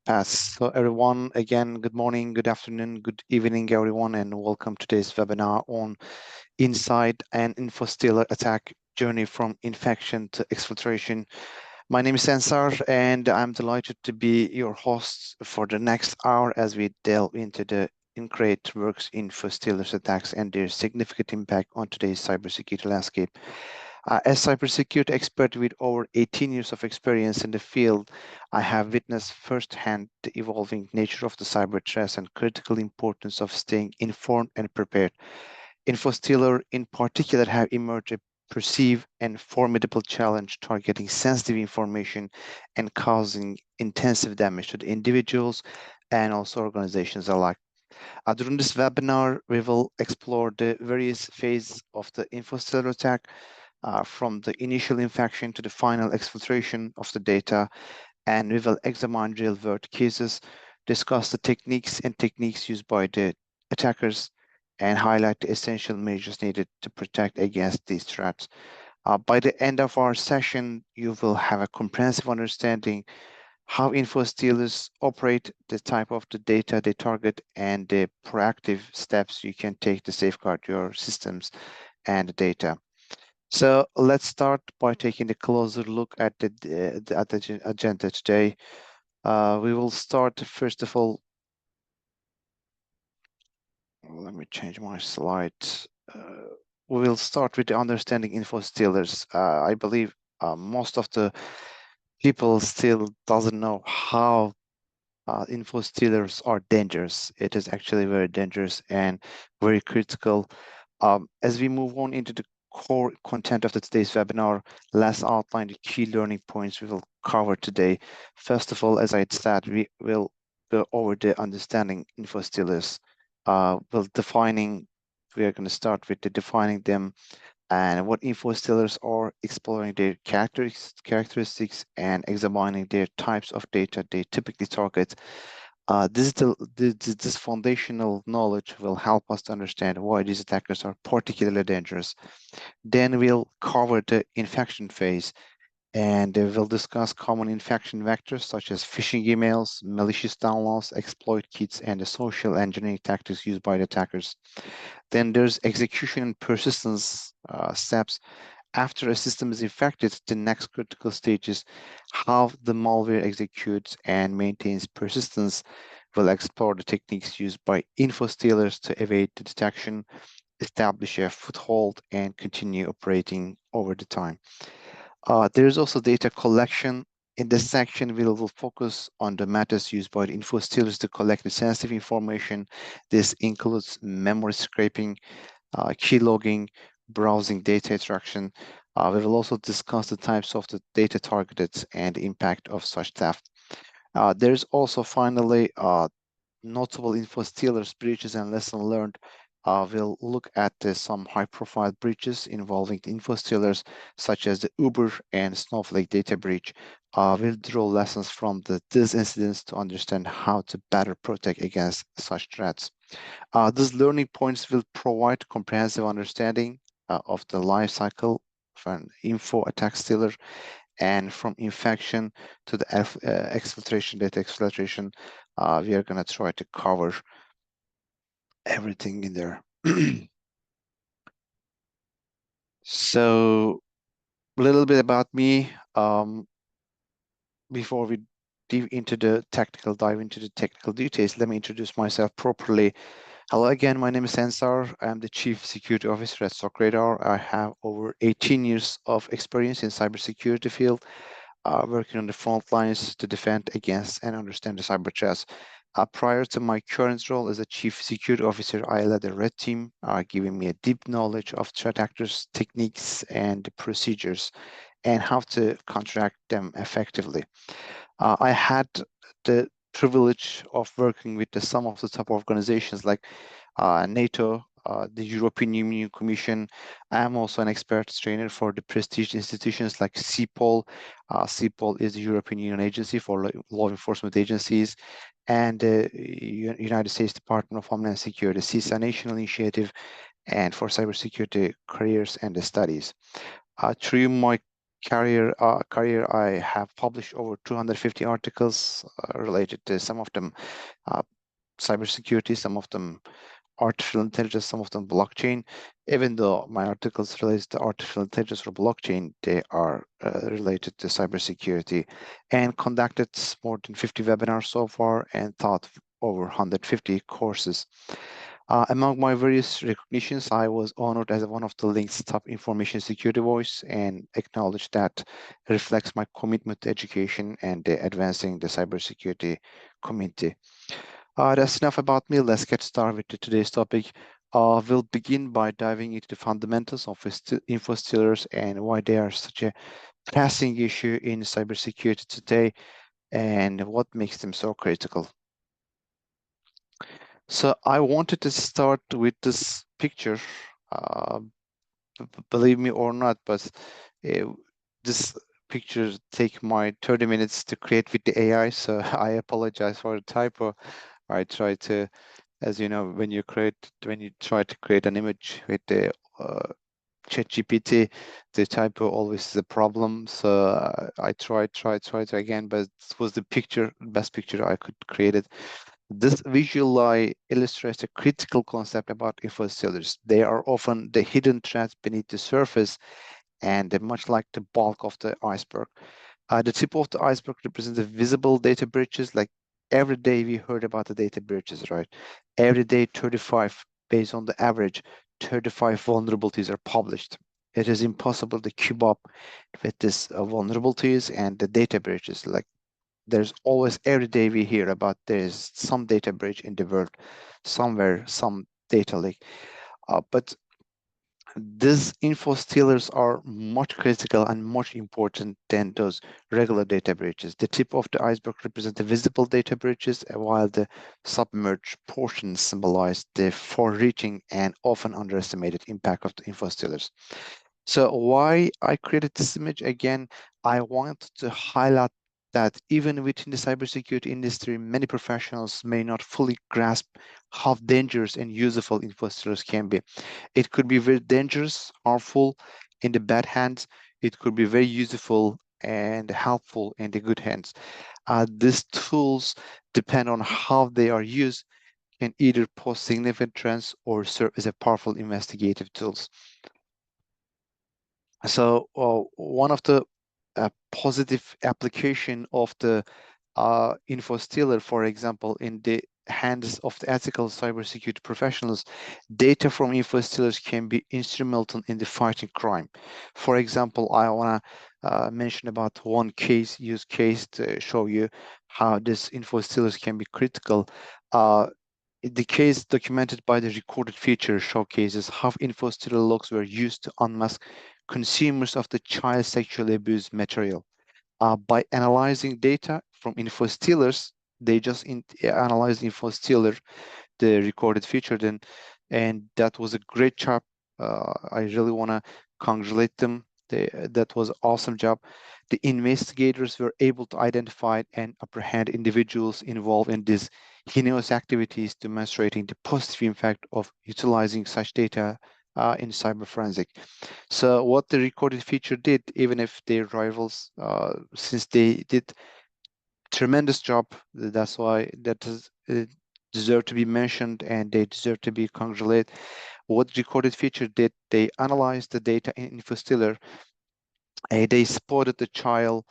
Pass. So everyone, again, good morning, good afternoon, good evening, everyone, and welcome to today's webinar on Inside and Infostealer attack journey from infection to exfiltration. My name is Ensar, and I'm delighted to be your host for the next hour as we delve into the Incredible Works Infostealers attacks and their significant impact on today's cybersecurity landscape. As cybersecurity expert with over 18 years of experience in the field, I have witnessed firsthand the evolving nature of the cyber threats and critical importance of staying informed and prepared. Infostealer in particular have emerged a perceived and formidable challenge targeting sensitive information and causing intensive damage to the individuals and also organizations alike. During this webinar, we will explore the various phases of the Infostealer attack, from the initial infection to the final exfiltration of the data, and we will examine real-world cases, discuss the techniques used by the attackers, and highlight the essential measures needed to protect against these threats. By the end of our session, you will have a comprehensive understanding how infostealers operate, the type of the data they target, and the proactive steps you can take to safeguard your systems and the data. So let's start by taking a closer look at the agenda today. We will start, first of all, let me change my slide. We will start with the understanding infostealers. I believe most of the people still doesn't know how infostealers are dangerous. It is actually very dangerous and very critical. As we move on into the core content of today's webinar, let's outline the key learning points we will cover today. First of all, as I said, we will go over the understanding infostealers. We are going to start with the defining them and what infostealers are, exploring their characteristics and examining their types of data they typically target. This foundational knowledge will help us to understand why these attackers are particularly dangerous. Then we'll cover the infection phase, and we'll discuss common infection vectors such as phishing emails, malicious downloads, exploit kits, and the social engineering tactics used by the attackers. Then there's execution and persistence steps. After a system is infected, the next critical stage is how the malware executes and maintains persistence. We'll explore the techniques used by infostealers to evade the detection, establish a foothold, and continue operating over the time. There is also data collection. In this section, we will focus on the methods used by the infostealers to collect the sensitive information. This includes memory scraping, key logging, browsing data extraction. We will also discuss the types of the data targeted and the impact of such theft. There's also finally notable infostealers breaches and lessons learned. We'll look at some high-profile breaches involving the infostealers, such as the Uber and Snowflake data breach. We'll draw lessons from these incidents to understand how to better protect against such threats. These learning points will provide comprehensive understanding of the life cycle of an info attack stealer, and from infection to the exfiltration, data exfiltration. We are going to try to cover everything in there. So a little bit about me before we dive into the technical details. Let me introduce myself properly. Hello again, my name is Ensar. I'm the Chief Security Officer at SOC Radar. I have over 18 years of experience in cybersecurity field, working on the front lines to defend against and understand the cyber threats. Prior to my current role as a Chief Security Officer, I led a red team, giving me a deep knowledge of threat actors, techniques, and procedures, and how to counteract them effectively. I had the privilege of working with some of the top organizations like NATO, the European Union Commission. I am also an expert trainer for the prestige institutions like CEPOL. CEPOL is the European Union Agency for Law Enforcement Agencies, and the United States Department of Homeland Security, CISA National Initiative, and for Cybersecurity Careers and Studies. Through my career, I have published over 250 articles related to some of them cybersecurity, some of them artificial intelligence, some of them blockchain. Even though my articles related to artificial intelligence or blockchain, they are related to cybersecurity, and conducted more than 50 webinars so far and taught over 150 courses. Among my various recognitions, I was honored as one of the link's top information security voice, and acknowledge that reflects my commitment to education and advancing the cybersecurity community. That's enough about me. Let's get started with today's topic. We'll begin by diving into the fundamentals of infostealers and why they are such a pressing issue in cybersecurity today, and what makes them so critical. So I wanted to start with this picture. Believe me or not, but this picture take my 30 minutes to create with the AI, so I apologize for the typo. I try to, as you know, when you try to create an image with the ChatGPT, the typo always is a problem. So I tried again, but this was the best picture I could create it. This visual illustrates a critical concept about infostealers. They are often the hidden threats beneath the surface, and they're much like the bulk of the iceberg. The tip of the iceberg represents the visible data breaches. Like every day we heard about the data breaches, right? Every day 35, based on the average, 35 vulnerabilities are published. It is impossible to keep up with these vulnerabilities and the data breaches. Like there's always, every day we hear about there's some data breach in the world, somewhere, some data leak. But these info stealers are much critical and much important than those regular data breaches. The tip of the iceberg represents the visible data breaches, while the submerged portions symbolize the far-reaching and often underestimated impact of the info stealers. So why I created this image? Again, I wanted to highlight that even within the cybersecurity industry, many professionals may not fully grasp how dangerous and useful info stealers can be. It could be very dangerous, harmful in the bad hands. It could be very useful and helpful in the good hands. These tools depend on how they are used, can either pose significant threats or serve as a powerful investigative tools. So one of the positive application of the infostealer, for example, in the hands of the ethical cybersecurity professionals, data from infostealers can be instrumental in the fighting crime. For example, I want to mention about one use case to show you how this infostealers can be critical. The case documented by the recorded feature showcases how infostealer logs were used to unmask consumers of the child sexual abuse material. By analyzing data from infostealers, they just analyzed infostealer, the recorded feature, then, and that was a great job. I really want to congratulate them. That was an awesome job. The investigators were able to identify and apprehend individuals involved in these heinous activities, demonstrating the positive impact of utilizing such data in cyber forensic. So what the recorded feature did, even if their rivals, since they did tremendous job, that's why that is deserve to be mentioned and they deserve to be congratulated. What recorded feature did, they analyzed the data in InfoStealer. They spotted the child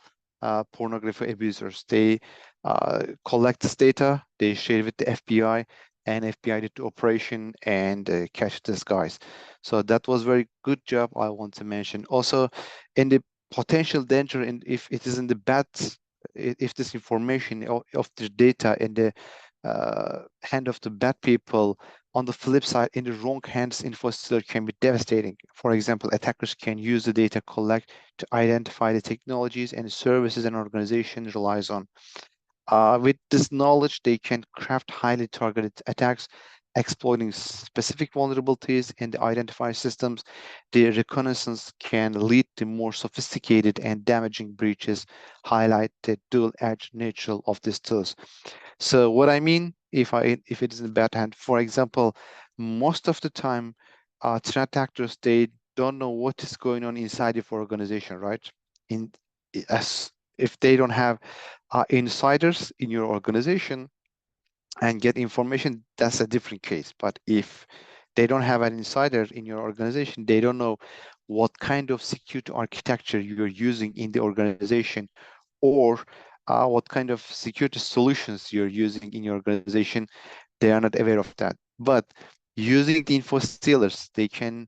pornography abusers. They collect this data, they share it with the FBI, and FBI did the operation and catch this guys. So that was very good job, I want to mention. Also, in the potential danger, in if it is in the bad, if this information of the data in the hand of the bad people, on the flip side, in the wrong hands, infostealer can be devastating. For example, attackers can use the data collect to identify the technologies and services an organization relies on. With this knowledge, they can craft highly targeted attacks, exploiting specific vulnerabilities in the identified systems. The reconnaissance can lead to more sophisticated and damaging breaches, highlight the dual-edged nature of these tools. So what I mean, if it is in bad hand, for example, most of the time, threat actors, they don't know what is going on inside of organization, right? as if they don't have insiders in your organization and get information, that's a different case. But if they don't have an insider in your organization, they don't know what kind of security architecture you're using in the organization, or what kind of security solutions you're using in your organization, they are not aware of that. But using the Infostealers, they can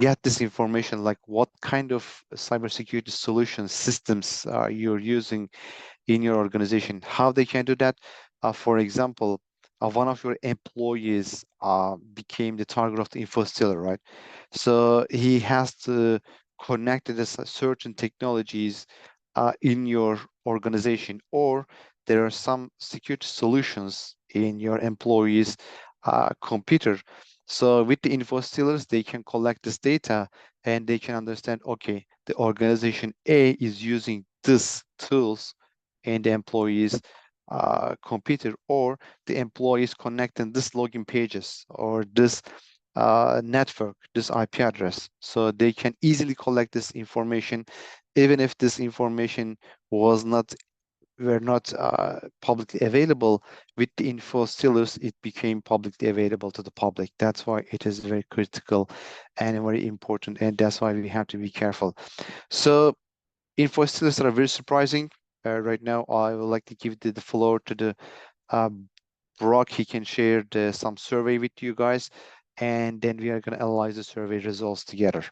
get this information, like what kind of cybersecurity solutions, systems you're using in your organization. How they can do that? For example, one of your employees became the target of the Infostealer, right? So he has to connect to certain technologies in your organization, or there are some security solutions in your employees' computer. So with the Infostealers, they can collect this data and they can understand, okay, the organization A is using this tools in the employees computer, or the employees connecting this login pages or this network, this IP address. So they can easily collect this information, even if this information were not publicly available. With the Infostealers, it became publicly available to the public. That's why it is very critical and very important, and that's why we have to be careful. So Infostealers are very surprising. Right now, I would like to give the floor to the Brock. He can share some survey with you guys, and then we are going to analyze the survey results together.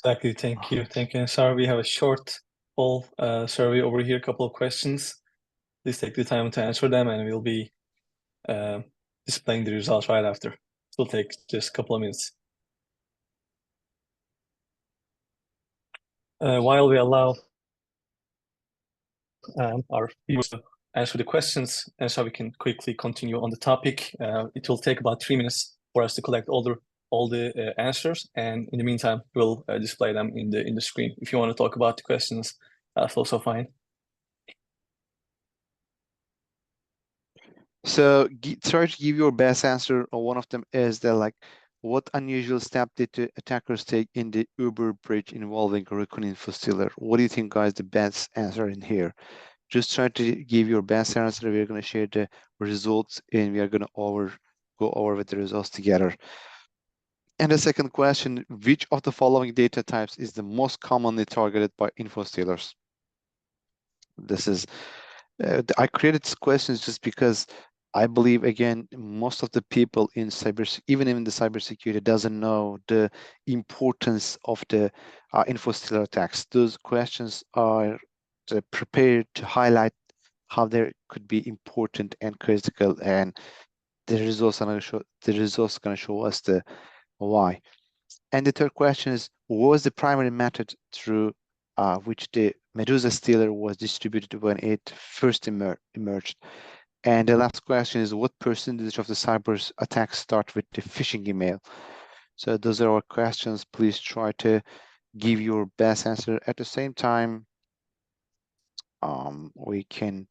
Exactly. Thank you. Thank you, Ensar. We have a short poll survey over here, a couple of questions. Please take the time to answer them, and we'll be displaying the results right after. It will take just a couple of minutes. While we allow our viewers to answer the questions, and so we can quickly continue on the topic. It will take about 3 minutes for us to collect all the answers, and in the meantime, we'll display them in the screen. If you want to talk about the questions, that's also fine. So try to give your best answer. One of them is that, like, what unusual step did the attackers take in the Uber breach involving Raccoon Infostealer? What do you think, guys, the best answer in here? Just try to give your best answer. We're going to share the results, and we are going to go over with the results together. And the second question, which of the following data types is the most commonly targeted by Infostealers? This is, I created these questions just because I believe, again, most of the people in even in the cybersecurity doesn't know the importance of the Infostealer attacks. Those questions are prepared to highlight how they could be important and critical, and the results are going to show us the why. And the third question is, what was the primary method through which the Medusa Stealer was distributed when it first emerged? And the last question is, what percentage of the cyber attacks start with the phishing email? So those are our questions. Please try to give your best answer. At the same time, we can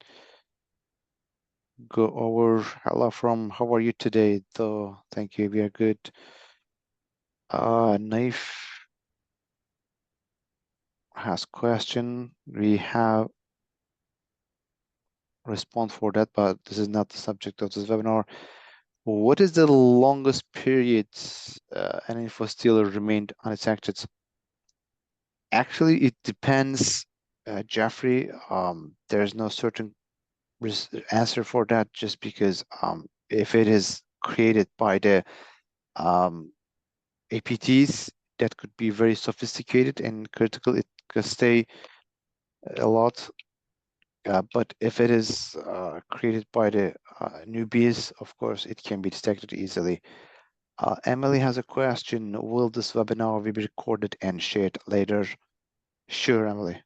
go over. Hello from, how are you today? Though, thank you, we are good. Naif has question. We have response for that, but this is not the subject of this webinar. What is the longest period an Infostealer remained unattacked? Actually, it depends, Jeffrey. There's no certain answer for that, just because if it is created by the APTs, that could be very sophisticated and critical. It could stay a lot. But if it is created by the newbies, of course, it can be detected easily. Emily has a question. Will this webinar be recorded and shared later? Sure, Emily.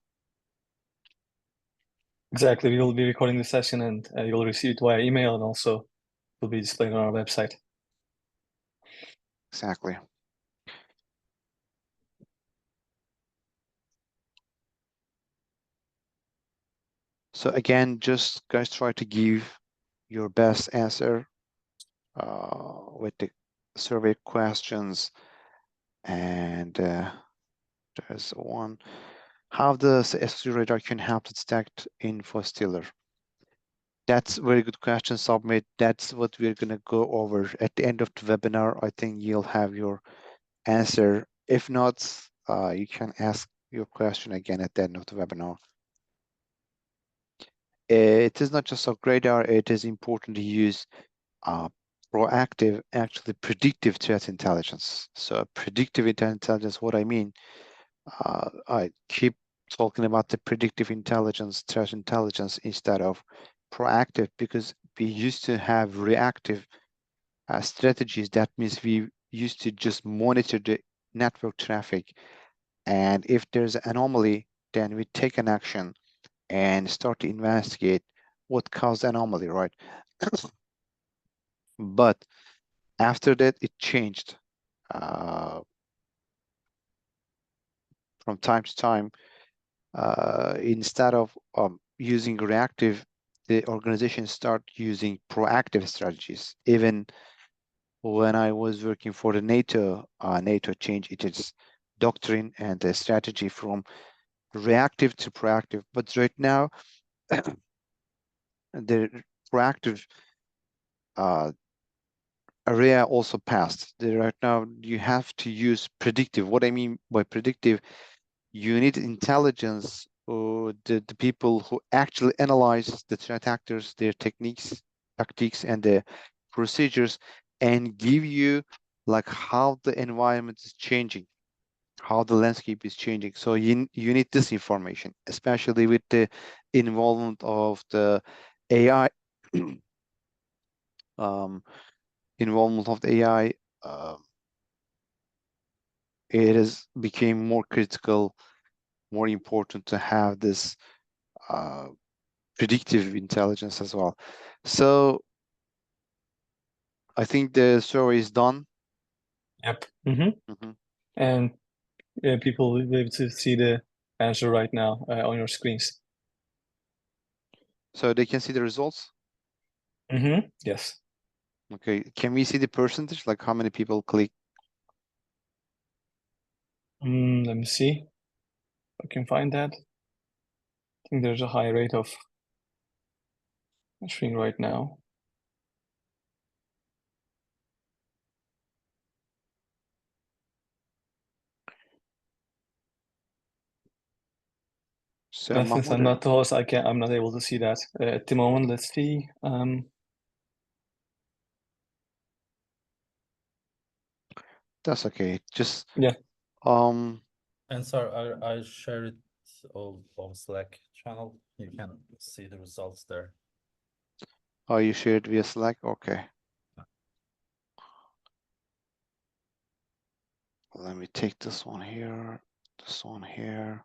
Exactly. We will be recording the session, and you'll receive it via email, and also will be displayed on our website. Exactly. So again, just guys, try to give your best answer with the survey questions, and There's one. How the SOC radar can help detect Infostealer? That's a very good question, Submit. That's what we're going to go over at the end of the webinar. I think you'll have your answer. If not, you can ask your question again at the end of the webinar. It is not just a radar, it is important to use proactive, actually predictive threat intelligence. So predictive intelligence, what I mean, I keep talking about the predictive intelligence, threat intelligence instead of proactive, because we used to have reactive strategies. That means we used to just monitor the network traffic, and if there's an anomaly, then we take an action and start to investigate what caused the anomaly, right? But after that, it changed. From time to time, instead of using reactive, the organization start using proactive strategies. Even when I was working for the NATO, NATO changed its doctrine and the strategy from reactive to proactive. But right now, the proactive area also passed. Right now, you have to use predictive. What I mean by predictive, you need intelligence, or the people who actually analyze the threat actors, their tactics, and the procedures, and give you like how the environment is changing, how the landscape is changing. So you need this information, especially with the involvement of the AI, involvement of the AI. It has became more critical, more important to have this predictive intelligence as well. So I think the survey is done. Yep. And people will be able to see the answer right now on your screens. So they can see the results? Yes. Okay, can we see the percentage, like how many people click? Let me see if I can find that. I think there's a high rate of answering right now. So And since I'm Mahmoud, not the host, I'm not able to see that at the moment. Let's see. that's okay. Just Yeah. Ensar, I share it on Slack channel. You can see the results there. Oh, you shared via Slack? Okay. Let me take this one here, this one here.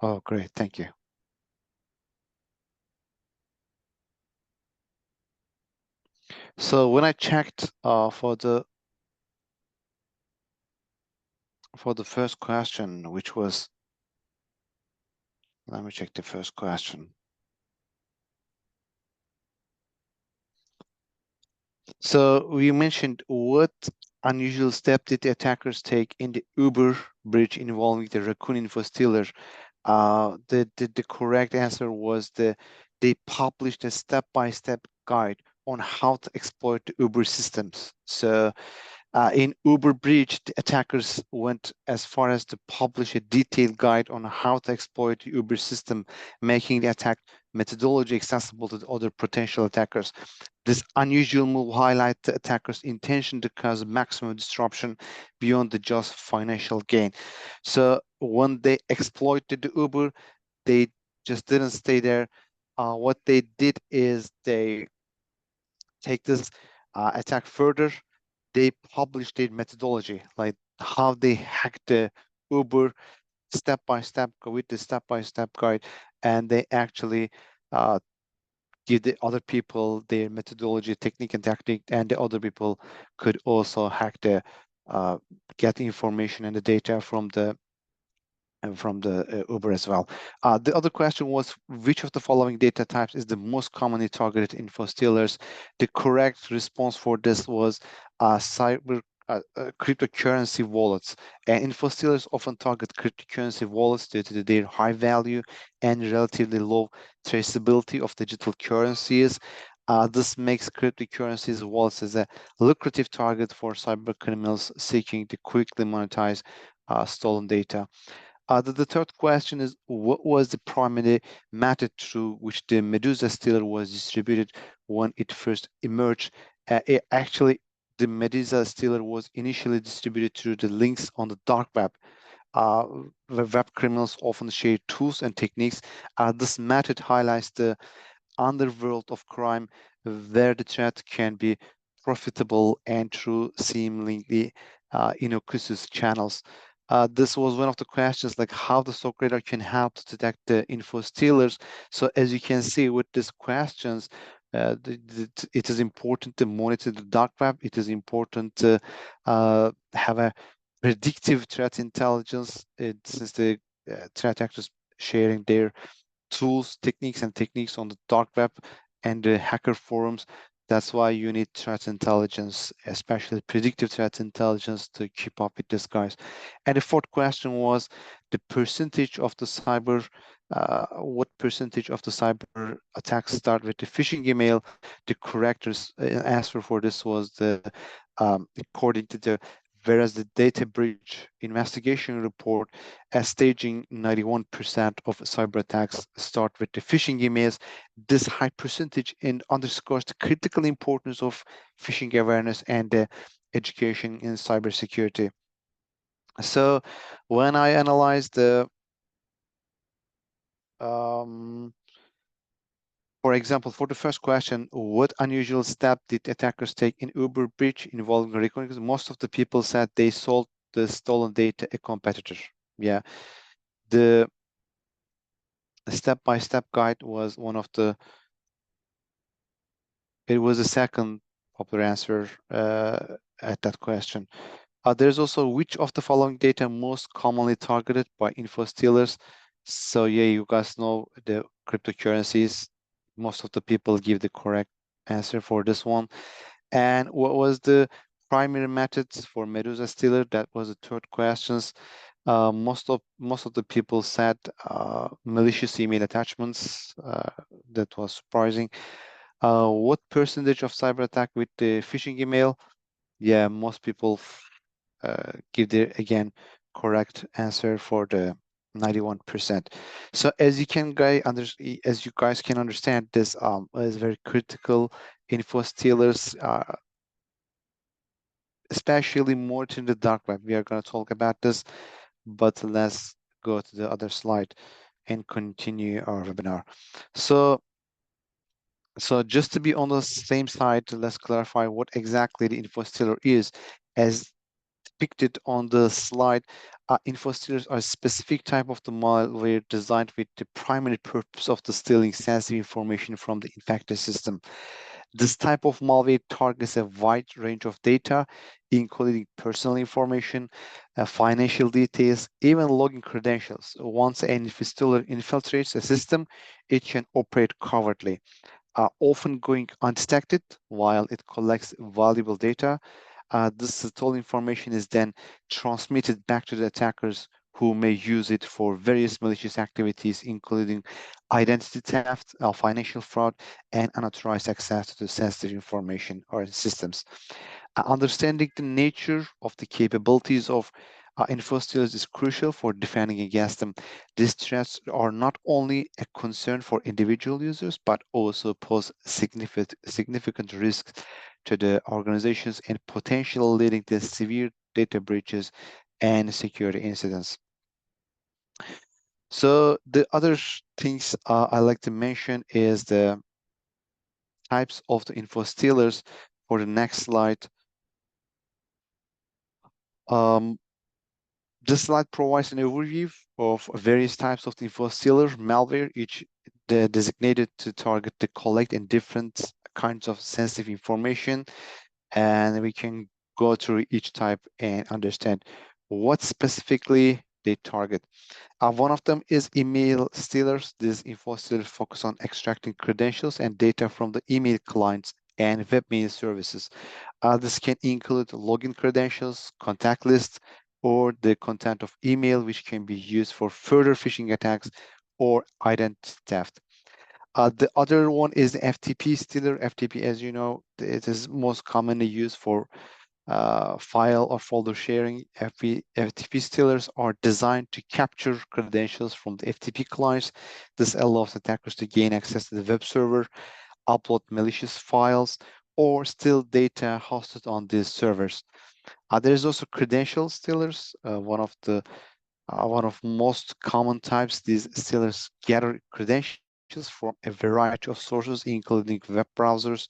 Oh, great, thank you. So when I checked for the first question, which was, let me check the first question. So we mentioned, what unusual step did the attackers take in the Uber breach involving the Raccoon Infostealer? The correct answer was they published a step-by-step guide on how to exploit the Uber systems. So in Uber breach, the attackers went as far as to publish a detailed guide on how to exploit the Uber system, making the attack methodology accessible to the other potential attackers. This unusual move highlights the attackers' intention to cause maximum disruption beyond the just financial gain. So when they exploited the Uber, they just didn't stay there. What they did is they take this attack further. They published their methodology, like how they hacked the Uber step by step, with the step by step guide, and they actually give the other people their methodology, technique, and tactic, and the other people could also hack the get information and the data from the and from the Uber as well. The other question was, which of the following data types is the most commonly targeted infostealers? The correct response for this was cryptocurrency wallets. And infostealers often target cryptocurrency wallets due to their high value and relatively low traceability of digital currencies. This makes cryptocurrencies wallets as a lucrative target for cyber criminals seeking to quickly monetize stolen data. The third question is, what was the primary method through which the Medusa stealer was distributed when it first emerged? Actually, the Medusa stealer was initially distributed through the links on the dark web. Where web criminals often share tools and techniques. This method highlights the underworld of crime where the threat can be profitable and through seemingly innocuous channels. This was one of the questions, like how the stock radar can help to detect the info stealers. So as you can see with these questions, it is important to monitor the dark web. It is important to have a predictive threat intelligence, since the threat actors sharing their tools, techniques on the dark web and the hacker forums. That's why you need threat intelligence, especially predictive threat intelligence, to keep up with these guys. And the fourth question was the percentage of the cyber, what percentage of the cyber attacks start with the phishing email? The correct answer for this was according to the whereas the data breach investigation report as staging 91% of cyber attacks start with the phishing emails. This high percentage underscores the critical importance of phishing awareness and education in cybersecurity. So when I analyzed the for example, for the first question, what unusual step did attackers take in Uber breach involving recordings? Most of the people said they sold the stolen data a competitor. Yeah, the step-by-step guide was one of the. It was the second popular answer at that question. There's also which of the following data most commonly targeted by info stealers. So yeah, you guys know the cryptocurrencies. Most of the people give the correct answer for this one. And what was the primary methods for Medusa stealer? That was the third questions. Most of the people said malicious email attachments. That was surprising. What percentage of cyber attack with the phishing email? Yeah, most people give the again correct answer for the 91%. So as you guys can understand, this is very critical. Info stealers, especially more in the dark web. We are going to talk about this, but let's go to the other slide and continue our webinar. So just to be on the same side, let's clarify what exactly the info stealer is. As depicted on the slide, infostealers are a specific type of the malware designed with the primary purpose of the stealing sensitive information from the infected system. This type of malware targets a wide range of data, including personal information, financial details, even login credentials. Once an infostealer infiltrates a system, it can operate covertly, often going undetected while it collects valuable data. This stolen information is then transmitted back to the attackers, who may use it for various malicious activities, including identity theft, financial fraud, and unauthorized access to sensitive information or systems. Understanding the nature of the capabilities of infostealers is crucial for defending against them. These threats are not only a concern for individual users, but also pose significant risks to the organizations and potentially leading to severe data breaches and security incidents. So the other things I like to mention is the types of the infostealers. For the next slide, this slide provides an overview of various types of the infostealer malware, each designated to target the collect and different kinds of sensitive information. And we can go through each type and understand what specifically they target. One of them is email stealers. These info stealers focus on extracting credentials and data from the email clients and webmail services. This can include login credentials, contact lists, or the content of email, which can be used for further phishing attacks or identity theft. The other one is the FTP stealer. FTP, as you know, it is most commonly used for file or folder sharing. FTP stealers are designed to capture credentials from the FTP clients. This allows attackers to gain access to the web server, upload malicious files, or steal data hosted on these servers. There is also credential stealers. One of most common types. These stealers gather credentials from a variety of sources, including web browsers,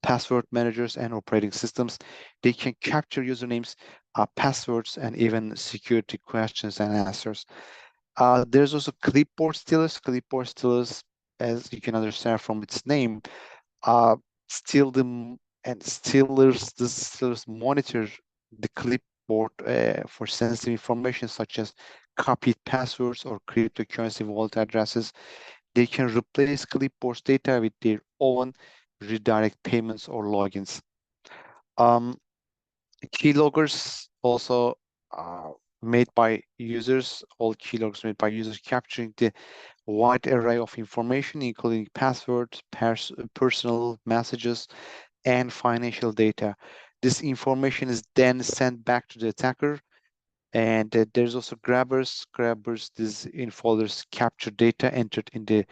password managers, and operating systems. They can capture usernames, passwords, and even security questions and answers. There's also clipboard stealers. Clipboard stealers, as you can understand from its name, steal them, and the stealers monitor the clipboard for sensitive information such as copied passwords or cryptocurrency wallet addresses. They can replace clipboard's data with their own redirect payments or logins. Keyloggers also made by users, all keyloggers made by users capturing the wide array of information, including passwords, personal messages, and financial data. This information is then sent back to the attacker. And there's also grabbers. These enfolders capture data entered in the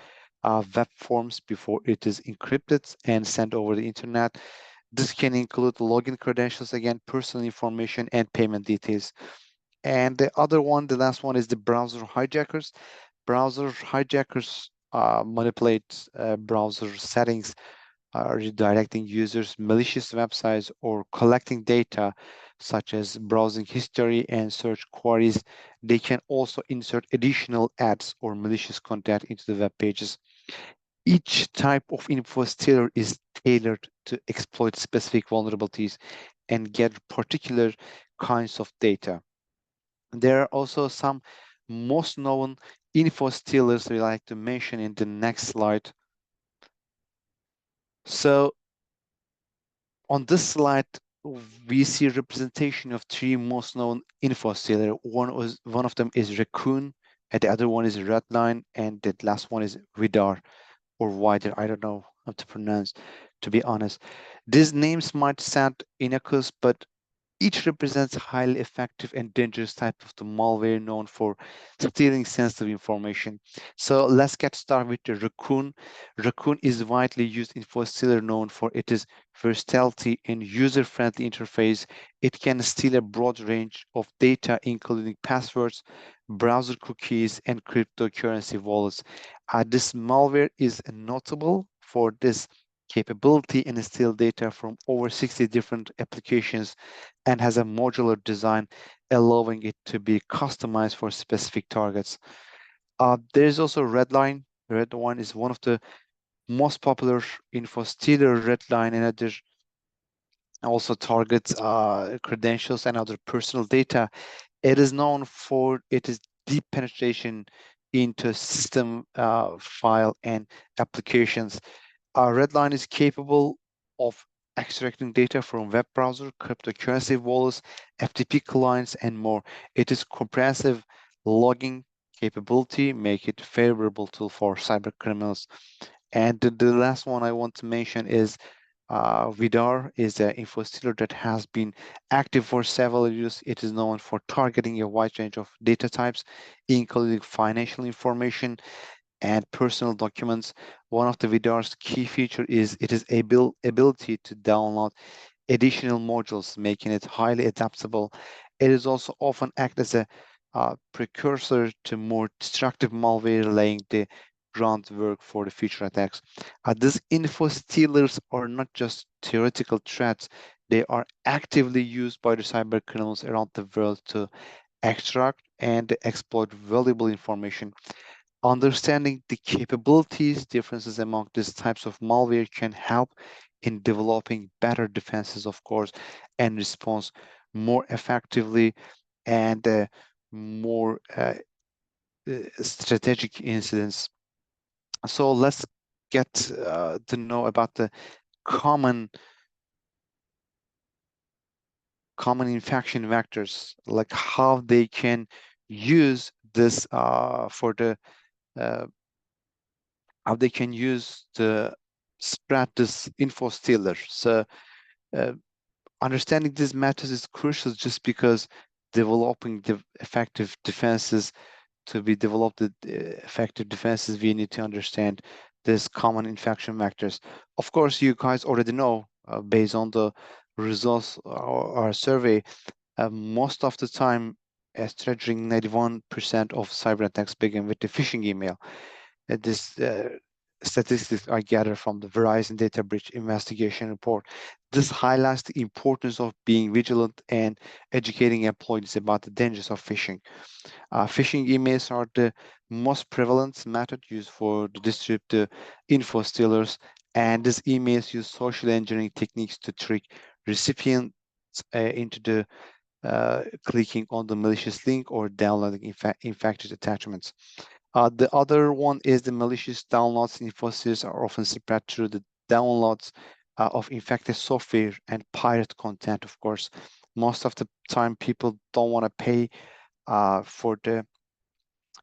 web forms before it is encrypted and sent over the internet. This can include login credentials, again, personal information, and payment details. And the last one is the browser hijackers. Browser hijackers manipulate browser settings, redirecting users' malicious websites or collecting data such as browsing history and search queries. They can also insert additional ads or malicious content into the web pages. Each type of info stealer is tailored to exploit specific vulnerabilities and get particular kinds of data. There are also some most known info stealers we like to mention in the next slide. So on this slide, we see representation of three most known info stealer. One of them is Raccoon, and the other one is Redline, and the last one is Vidar or Wider. I don't know how to pronounce, to be honest. These names might sound innocuous, but each represents a highly effective and dangerous type of the malware known for stealing sensitive information. So let's get started with the Raccoon. Raccoon is widely used info stealer known for its versatility and user-friendly interface. It can steal a broad range of data, including passwords, browser cookies, and cryptocurrency wallets. This malware is notable for this capability and steal data from over 60 different applications and has a modular design, allowing it to be customized for specific targets. There is also Redline. Redline is one of the most popular info stealer. Redline and other also targets credentials and other personal data. It is known for its deep penetration into system file and applications. Redline is capable of extracting data from web browser, cryptocurrency wallets, FTP clients, and more. It is comprehensive logging capability, make it favorable tool for cyber criminals. And the last one I want to mention is Vidar is an info stealer that has been active for several years. It is known for targeting a wide range of data types, including financial information and personal documents. One of the Vidar's key feature is its ability to download additional modules, making it highly adaptable. It is also often act as a precursor to more destructive malware, laying the groundwork for the future attacks. These info stealers are not just theoretical threats, they are actively used by the cyber criminals around the world to extract and exploit valuable information. Understanding the capabilities differences among these types of malware can help in developing better defenses, of course, and response more effectively. And more strategic incidents. So let's get to know about the common infection vectors, like how they can use this for the how they can use to spread this infostealer. So understanding these methods is crucial, just because developing the effective defenses, to be developed effective defenses, we need to understand this common infection vectors. Of course, you guys already know, based on the results of our survey, most of the time, a staggering 91% of cyber attacks begin with the phishing email. This statistics I gathered from the Verizon data breach investigation report. This highlights the importance of being vigilant and educating employees about the dangers of phishing. Phishing emails are the most prevalent method used for to distribute the info stealers, and these emails use social engineering techniques to trick recipients into the clicking on the malicious link or downloading infected attachments. The other one is the malicious downloads. Infostealers are often spread through the downloads of infected software and pirate content. Of course, most of the time people don't want to pay for the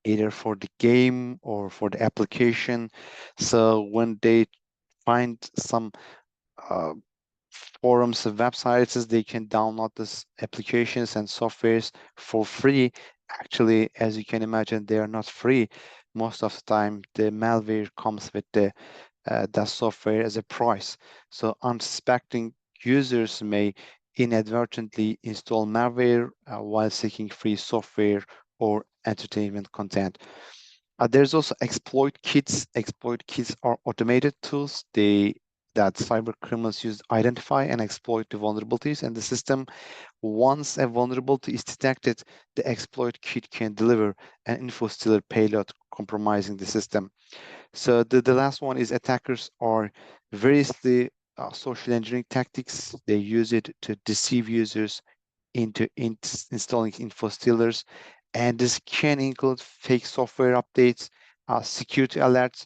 either for the game or for the application. So when they find some forums and websites, they can download these applications and softwares for free. Actually, as you can imagine, they are not free. Most of the time, the malware comes with the that software as a price. So unsuspecting users may inadvertently install malware while seeking free software or entertainment content. There's also exploit kits. Exploit kits are automated tools that cyber criminals use to identify and exploit the vulnerabilities in the system. Once a vulnerability is detected, the exploit kit can deliver an infostealer payload compromising the system. So the last one is attackers are variously social engineering tactics. They use it to deceive users into installing infostealers, and this can include fake software updates, security alerts,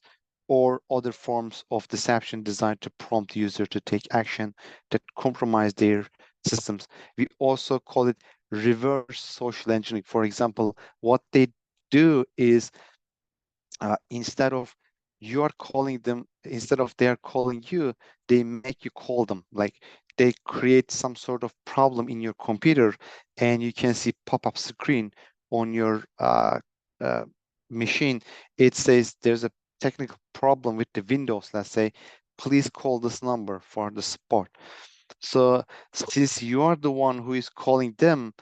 or other forms of deception designed to prompt the user to take action that compromise their systems. We also call it reverse social engineering. For example, what they do is instead of you are calling them, instead of they are calling you, they make you call them. Like they create some sort of problem in your computer, and you can see pop-up screen on your machine. It says there's a technical problem with the Windows. Let's say, please call this number for the support. So since you are the one who is calling them,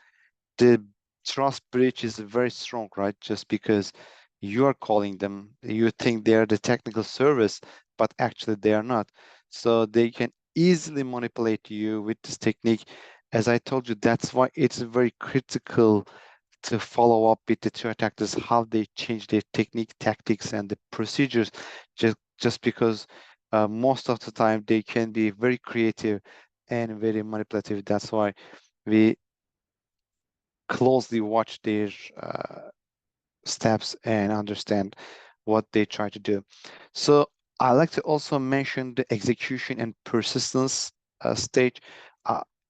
the trust breach is very strong, right? Just because you are calling them, you think they are the technical service, but actually they are not. So they can easily manipulate you with this technique. As I told you, that's why it's very critical to follow up with the threat actors, how they change their technique, tactics, and the procedures, just because most of the time they can be very creative and very manipulative. That's why we closely watch their steps and understand what they try to do. So I like to also mention the execution and persistence stage.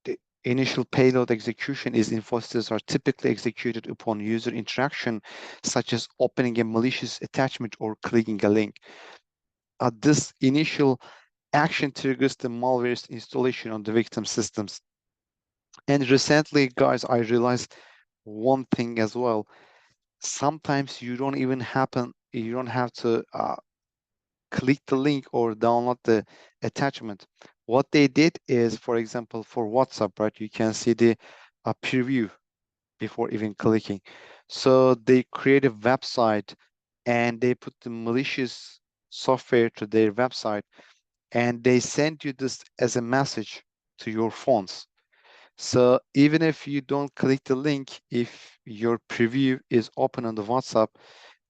The initial payload execution is infostealers are typically executed upon user interaction, such as opening a malicious attachment or clicking a link. This initial action triggers the malware's installation on the victim systems. And recently, guys, I realized one thing as well. Sometimes you don't have to click the link or download the attachment. What they did is, for example, for WhatsApp, right, you can see the preview before even clicking. So they create a website and they put the malicious software to their website, and they send you this as a message to your phones. So even if you don't click the link, if your preview is open on the WhatsApp,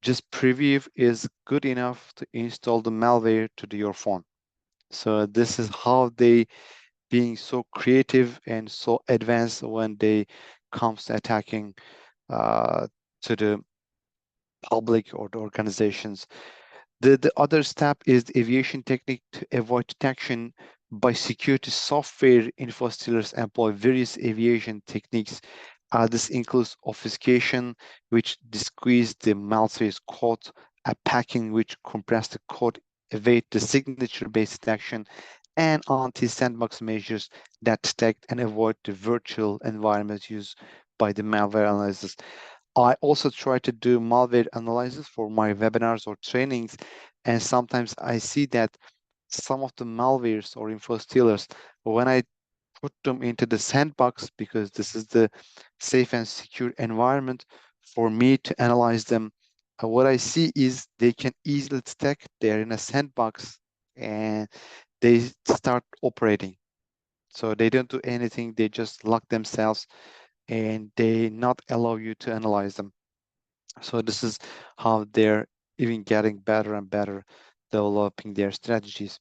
just preview is good enough to install the malware to your phone. So this is how they being so creative and so advanced when they comes to attacking to the public or the organizations. The other step is the aviation technique to avoid detection. By security software, Infostealers employ various aviation techniques. This includes obfuscation, which disguise the malicious code, packing, which compress the code, evade the signature-based detection, and anti-sandbox measures that detect and avoid the virtual environment used by the malware analysis. I also try to do malware analysis for my webinars or trainings, and sometimes I see that some of the malwares or infostealers, when I put them into the sandbox, because this is the safe and secure environment for me to analyze them, what I see is they can easily detect they're in a sandbox and they start operating. So they don't do anything, they just lock themselves and they not allow you to analyze them. So this is how they're even getting better and better developing their strategies.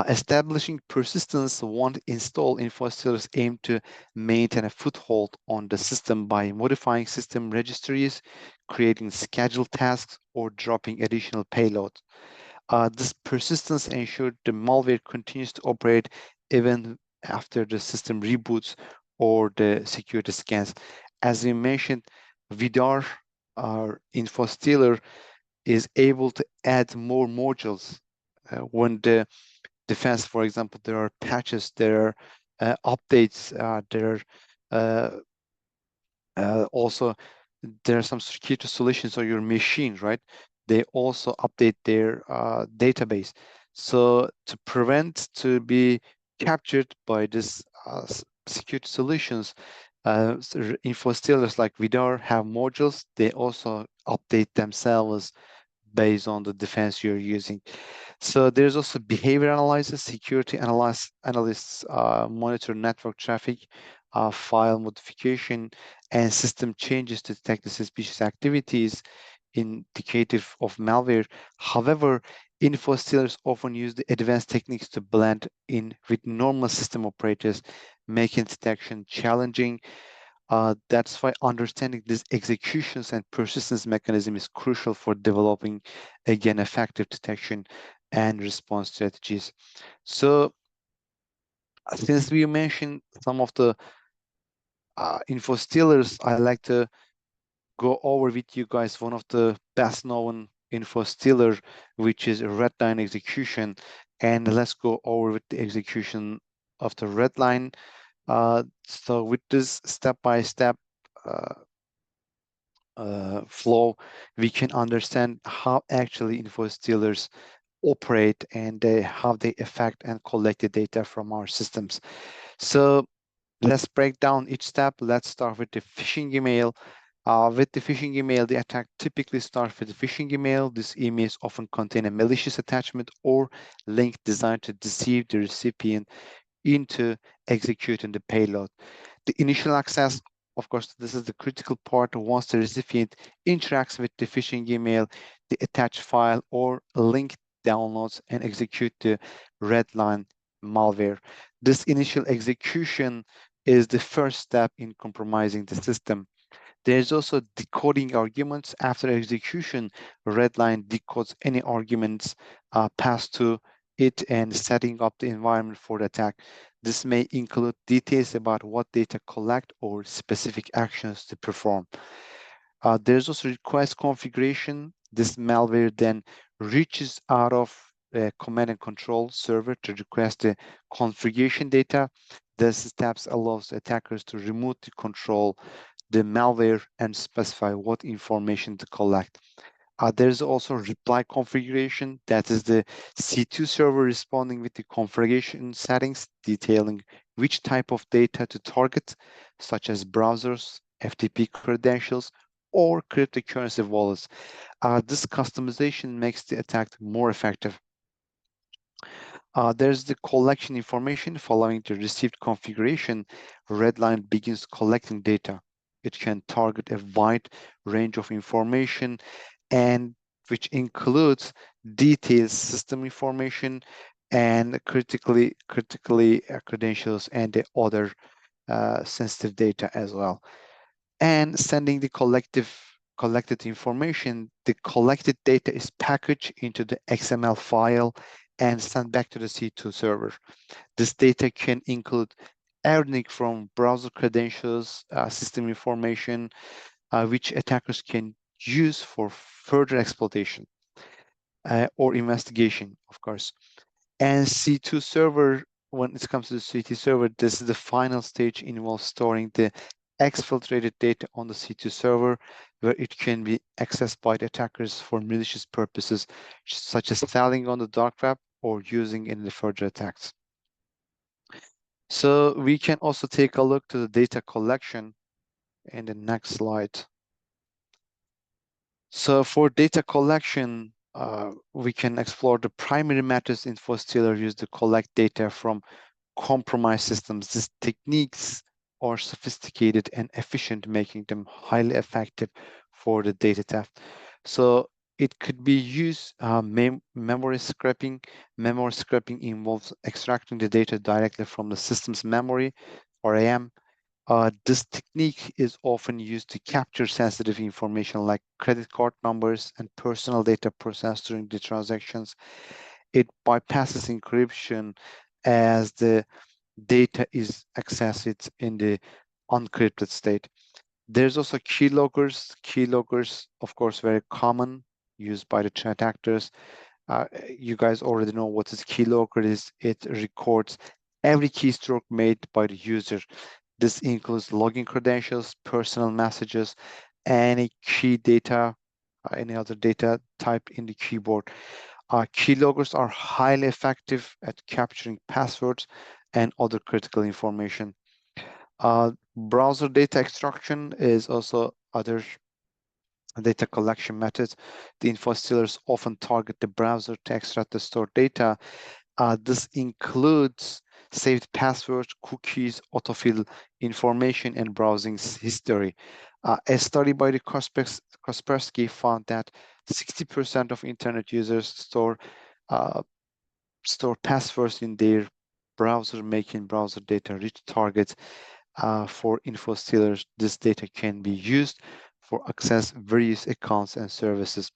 Establishing persistence once installed, Infostealers aim to maintain a foothold on the system by modifying system registries, creating scheduled tasks, or dropping additional payload. This persistence ensures the malware continues to operate even after the system reboots or the security scans. As we mentioned, VIDAR, our Infostealer, is able to add more modules when the defense, for example, there are patches, there are updates, there are also there are some security solutions on your machine, right? They also update their database. So to prevent to be captured by this security solutions, Infostealers like Vidar have modules. They also update themselves based on the defense you're using. So there's also behavior analysis. Security analysts monitor network traffic, file modification, and system changes to detect the suspicious activities indicative of malware. However, Infostealers often use the advanced techniques to blend in with normal system operators, making detection challenging. That's why understanding these executions and persistence mechanism is crucial for developing, again, effective detection and response strategies. So since we mentioned some of the Infostealers, I like to go over with you guys one of the best known Infostealer, which is Redline execution. And let's go over with the execution of the Redline. So with this step-by-step flow, we can understand how actually Infostealers operate and how they affect and collect the data from our systems. So let's break down each step. Let's start with the phishing email. With the phishing email, the attack typically starts with the phishing email. These emails often contain a malicious attachment or link designed to deceive the recipient into executing the payload. The initial access, of course, this is the critical part. Once the recipient interacts with the phishing email, the attached file or link downloads and execute the Redline malware. This initial execution is the first step in compromising the system. There's also decoding arguments. After execution, Redline decodes any arguments passed to it and setting up the environment for the attack. This may include details about what data collect or specific actions to perform. There's also request configuration. This malware then reaches out of a command and control server to request the configuration data. This steps allows attackers to remotely control the malware and specify what information to collect. There's also reply configuration. That is the C2 server responding with the configuration settings detailing which type of data to target, such as browsers, FTP credentials, or cryptocurrency wallets. This customization makes the attack more effective. There's the collection information. Following the received configuration, Redline begins collecting data. It can target a wide range of information, and which includes detailed system information and critically credentials and the other sensitive data as well. And sending the collected information, the collected data is packaged into the XML file and sent back to the C2 server. This data can include everything from browser credentials, system information, which attackers can use for further exploitation or investigation, of course. And C2 server, when it comes to the C2 server, this is the final stage, involves storing the exfiltrated data on the C2 server, where it can be accessed by the attackers for malicious purposes, such as selling on the dark web or using in the further attacks. So we can also take a look to the data collection in the next slide. So for data collection, we can explore the primary methods Infostealer use to collect data from compromised systems. These techniques are sophisticated and efficient, making them highly effective for the data theft. So it could be used memory scraping. Memory scraping involves extracting the data directly from the system's memory or RAM. This technique is often used to capture sensitive information like credit card numbers and personal data processed during the transactions. It bypasses encryption as the data is accessed in the unencrypted state. There's also keyloggers. Keyloggers, of course, very common, used by the threat actors. You guys already know what this keylogger is. It records every keystroke made by the user. This includes login credentials, personal messages, any key data, any other data type in the keyboard. Keyloggers are highly effective at capturing passwords and other critical information. Browser data extraction is also other data collection methods. The Infostealers often target the browser to extract the stored data. This includes saved passwords, cookies, autofill information, and browsing history. A study by the Kaspersky found that 60% of internet users store passwords in their browser, making browser data rich targets for Infostealers. This data can be used for access various accounts and services.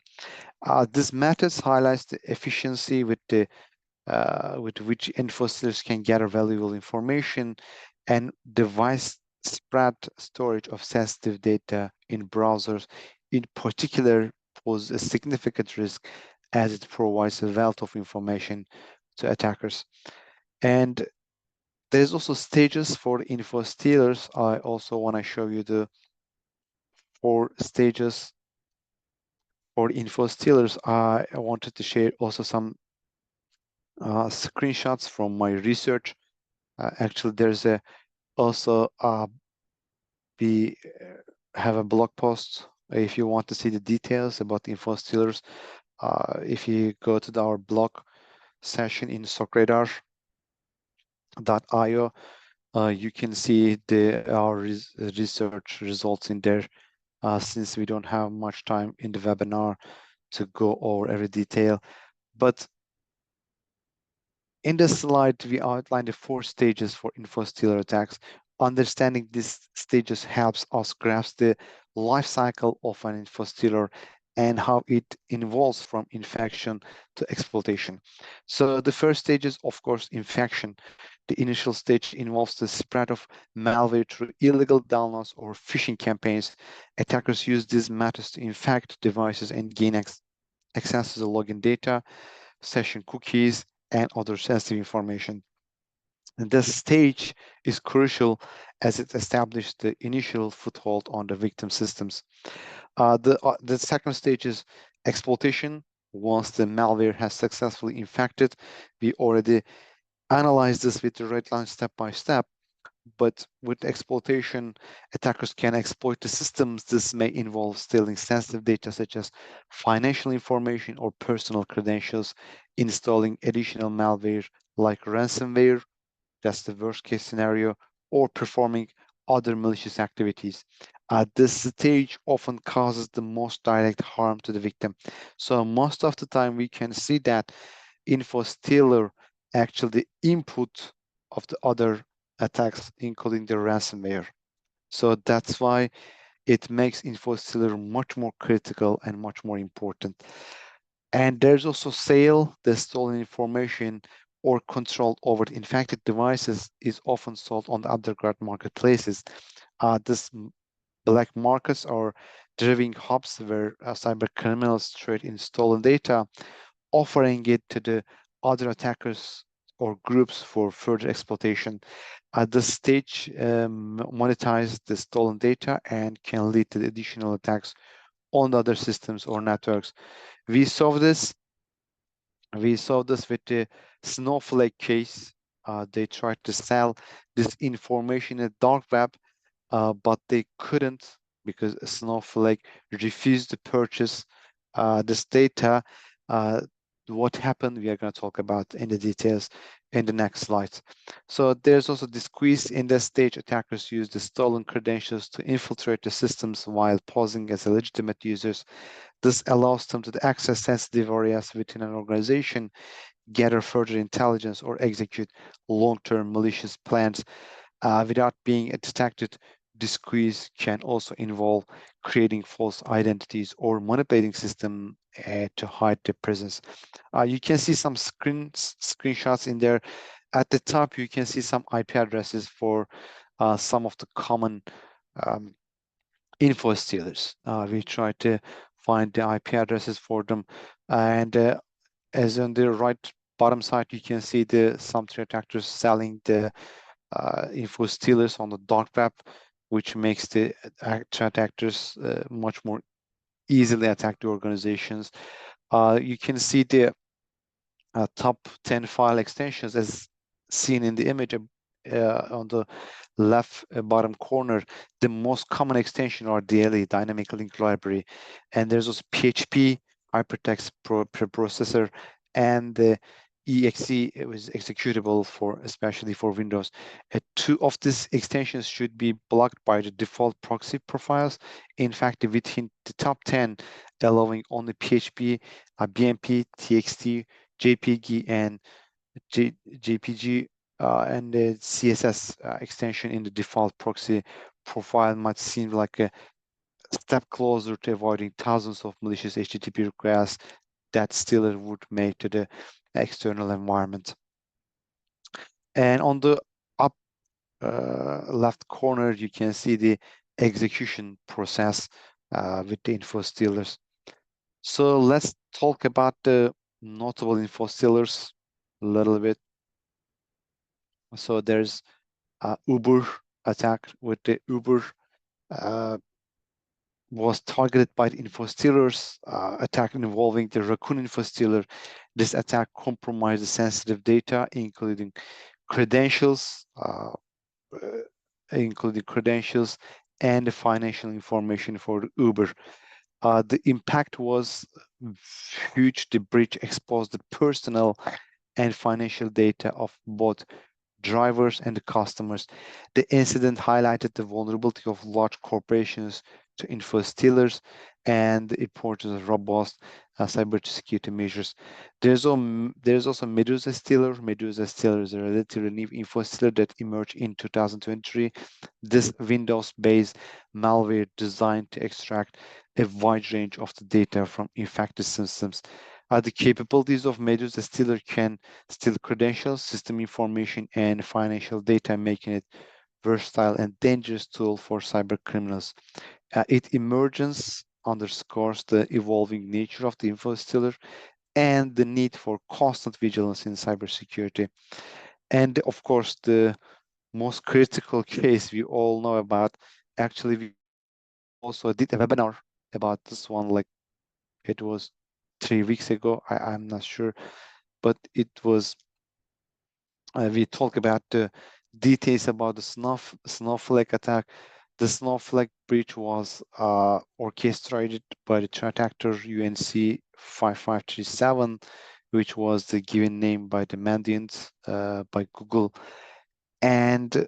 This methods highlights the efficiency with which Infostealers can gather valuable information and device spread storage of sensitive data in browsers, in particular, pose a significant risk as it provides a wealth of information to attackers. And there's also stages for Infostealers. I also want to show you the 4 stages for Infostealers. I wanted to share also some screenshots from my research. Actually, there's also we have a blog post if you want to see the details about Infostealers. If you go to our blog session in socradar.io, you can see our research results in there. Since we don't have much time in the webinar to go over every detail, but in this slide, we outlined the 4 stages for Infostealer attacks. Understanding these stages helps us grasp the life cycle of an Infostealer and how it evolves from infection to exploitation. So the first stage is, of course, infection. The initial stage involves the spread of malware through illegal downloads or phishing campaigns. Attackers use these methods to infect devices and gain access to the login data, session cookies, and other sensitive information. And this stage is crucial as it establishes the initial foothold on the victim systems. The second stage is exploitation. Once the malware has successfully infected, we already analyzed this with the red line step by step. But with exploitation, attackers can exploit the systems. This may involve stealing sensitive data such as financial information or personal credentials, installing additional malware like ransomware, that's the worst case scenario, or performing other malicious activities. This stage often causes the most direct harm to the victim. So most of the time we can see that Infostealer actually the input of the other attacks, including the ransomware. So that's why it makes Infostealer much more critical and much more important. And there's also sale, the stolen information or control over the infected devices is often sold on the underground marketplaces. This black markets are driving hubs where cyber criminals trade in stolen data, offering it to the other attackers or groups for further exploitation. At this stage, monetize the stolen data and can lead to additional attacks on other systems or networks. We saw this with the Snowflake case. They tried to sell this information in the dark web, but they couldn't because Snowflake refused to purchase this data. What happened, we are going to talk about in the details in the next slides. So there's also this squeeze in the stage. Attackers use the stolen credentials to infiltrate the systems while posing as legitimate users. This allows them to access sensitive areas within an organization, gather further intelligence, or execute long-term malicious plans without being detected. This squeeze can also involve creating false identities or manipulating system to hide their presence. You can see some screenshots in there. At the top, you can see some IP addresses for some of the common info stealers. We try to find the IP addresses for them, and as on the right bottom side, you can see some threat actors selling the info stealers on the dark web, which makes the threat actors much more easily attack the organizations. You can see the top 10 file extensions as seen in the image on the left bottom corner. The most common extension are DLE, Dynamic Link Library, and there's also PHP, Hypertext Preprocessor, and the exe. It was executable for especially for Windows. Two of these extensions should be blocked by the default proxy profiles. In fact, within the top 10, allowing only PHP, BMP, TXT, JPG, and JPG and the CSS extension in the default proxy profile might seem like a step closer to avoiding thousands of malicious HTTP requests that still would make to the external environment. And on the up left corner, you can see the execution process with the info stealers. So let's talk about the notable info stealers a little bit. So there's Uber attack with the Uber was targeted by the infostealers attack involving the Raccoon infostealer. This attack compromised sensitive data, including credentials, and the financial information for the Uber. The impact was huge. The breach exposed the personal and financial data of both drivers and the customers. The incident highlighted the vulnerability of large corporations to infostealers and the importance of robust cybersecurity measures. There's also Medusa Stealer. Medusa Stealer is a relatively new infostealer that emerged in 2023. This Windows-based malware designed to extract a wide range of the data from infected systems. The capabilities of Medusa Stealer can steal credentials, system information, and financial data, making it versatile and dangerous tool for cyber criminals. Its emergence underscores the evolving nature of the infostealer and the need for constant vigilance in cybersecurity. And of course, the most critical case we all know about, actually, we also did a webinar about this one, like it was 3 weeks ago. I'm not sure, but it was, we talk about the details about the Snowflake attack. The Snowflake breach was orchestrated by the threat actor UNC 5537, which was the given name by the Mandiant by Google. And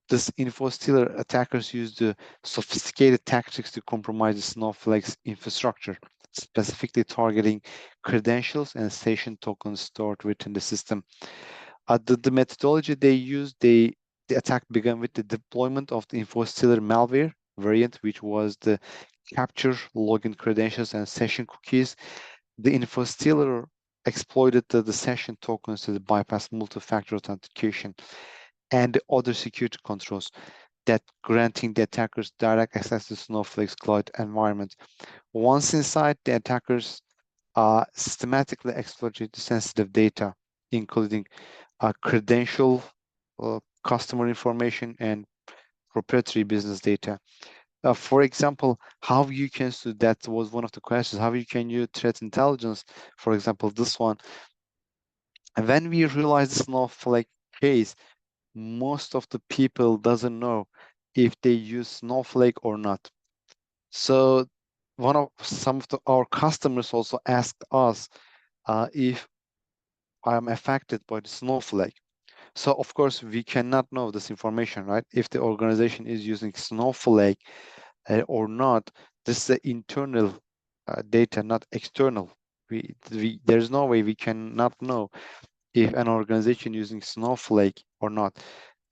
this infostealer attackers used the sophisticated tactics to compromise the Snowflake's infrastructure, specifically targeting credentials and session tokens stored within the system. The methodology they used, the attack began with the deployment of the infostealer malware variant, which was the capture login credentials and session cookies. The Infostealer exploited the session tokens to bypass multi-factor authentication and the other security controls that granting the attackers direct access to Snowflake's cloud environment. Once inside, the attackers systematically exploited sensitive data, including credential, customer information, and proprietary business data. For example, how you can, so that was one of the questions, how you can use threat intelligence, for example, this one. And when we realize the Snowflake case, most of the people doesn't know if they use Snowflake or not. So some of our customers also asked us if I'm affected by the Snowflake. So of course we cannot know this information, right? If the organization is using Snowflake or not, this is the internal data, not external. There's no way we cannot know if an organization using Snowflake or not.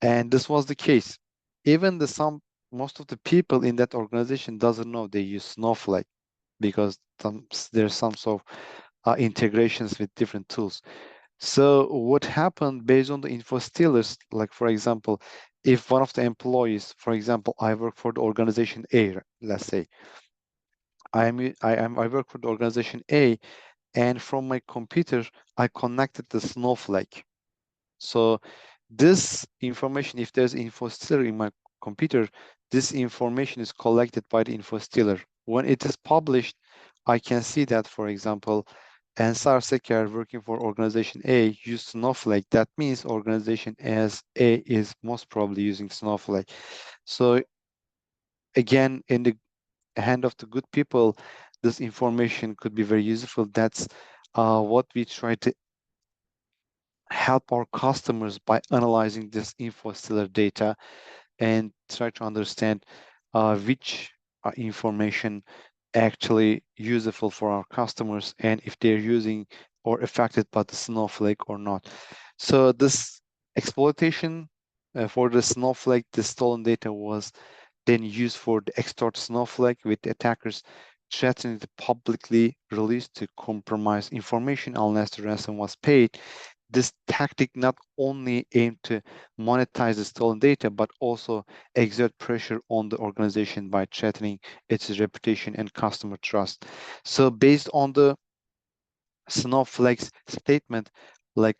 And this was the case. Even most of the people in that organization doesn't know they use Snowflake because there's some sort of integrations with different tools. So what happened based on the Infostealers, like for example, if one of the employees, for example, I work for the organization A, let's say, I work for the organization A, and from my computer, I connected the Snowflake. So this information, if there's Infostealer in my computer, this information is collected by the Infostealer. When it is published, I can see that, for example, Ensar Şeker working for organization A used Snowflake. That means organization as A is most probably using Snowflake. So again, in the hand of the good people, this information could be very useful. That's what we try to help our customers by analyzing this Infostealer data and try to understand which information actually useful for our customers and if they're using or affected by the Snowflake or not. So this exploitation for the Snowflake, the stolen data was then used for the extort Snowflake, with the attackers threatening to publicly release to compromise information unless the ransom was paid. This tactic not only aimed to monetize the stolen data, but also exert pressure on the organization by threatening its reputation and customer trust. So based on the Snowflake's statement, like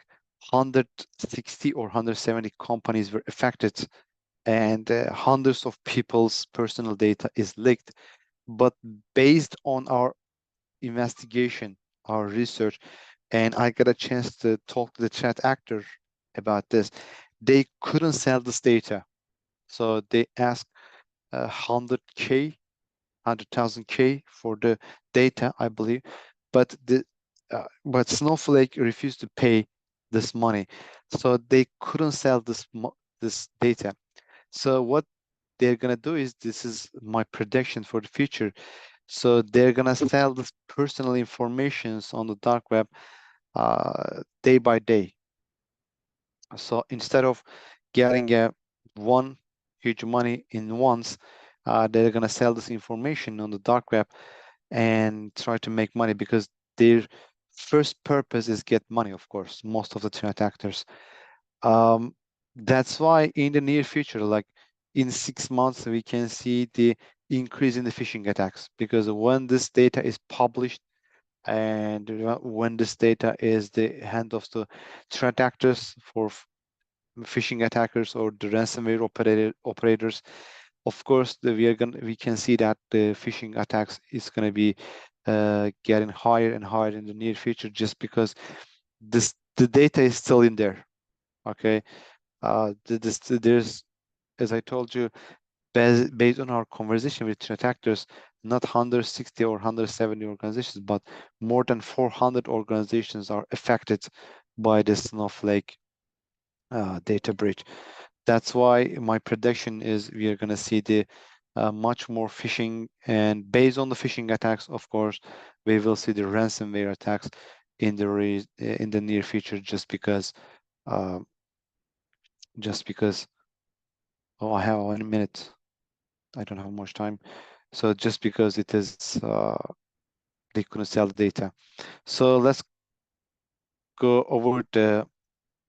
160 or 170 companies were affected, and hundreds of people's personal data is leaked. But based on our investigation, our research, and I got a chance to talk to the threat actor about this, they couldn't sell this data. So they asked 100K, 100,000K for the data, I believe, but but Snowflake refused to pay this money, so they couldn't sell this data. So what they're gonna do is, this is my prediction for the future. So they're gonna sell this personal informations on the dark web day by day. So instead of getting one huge money in once, they're gonna sell this information on the dark web and try to make money, because their first purpose is get money, of course, most of the threat actors. That's why in the near future, like in 6 months, we can see the increase in the phishing attacks, because when this data is published and when this data is the hand of the threat actors for phishing attackers or the ransomware operators, of course we can see that the phishing attacks is going to be getting higher and higher in the near future, just because the data is still in there. Okay, there's, as I told you, based on our conversation with threat actors, not 160 or 170 organizations, but more than 400 organizations are affected by this Snowflake data breach. That's why my prediction is we are going to see the much more phishing, and based on the phishing attacks, of course, we will see the ransomware attacks in the near future, just because oh, I have 1 minute. I don't have much time. So just because it is, they couldn't sell the data. So let's go over the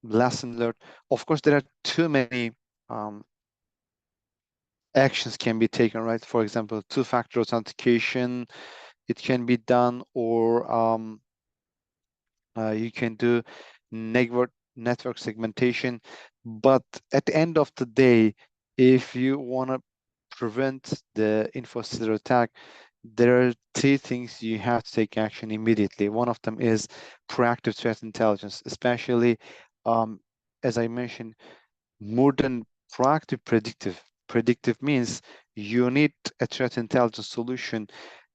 lesson learned. Of course, there are too many actions can be taken, right? For example, two-factor authentication, it can be done, or you can do network segmentation. But at the end of the day, if you want to prevent the infostealer attack, there are three things you have to take action immediately. One of them is proactive threat intelligence, especially, as I mentioned, more than proactive, predictive. Predictive means you need a threat intelligence solution.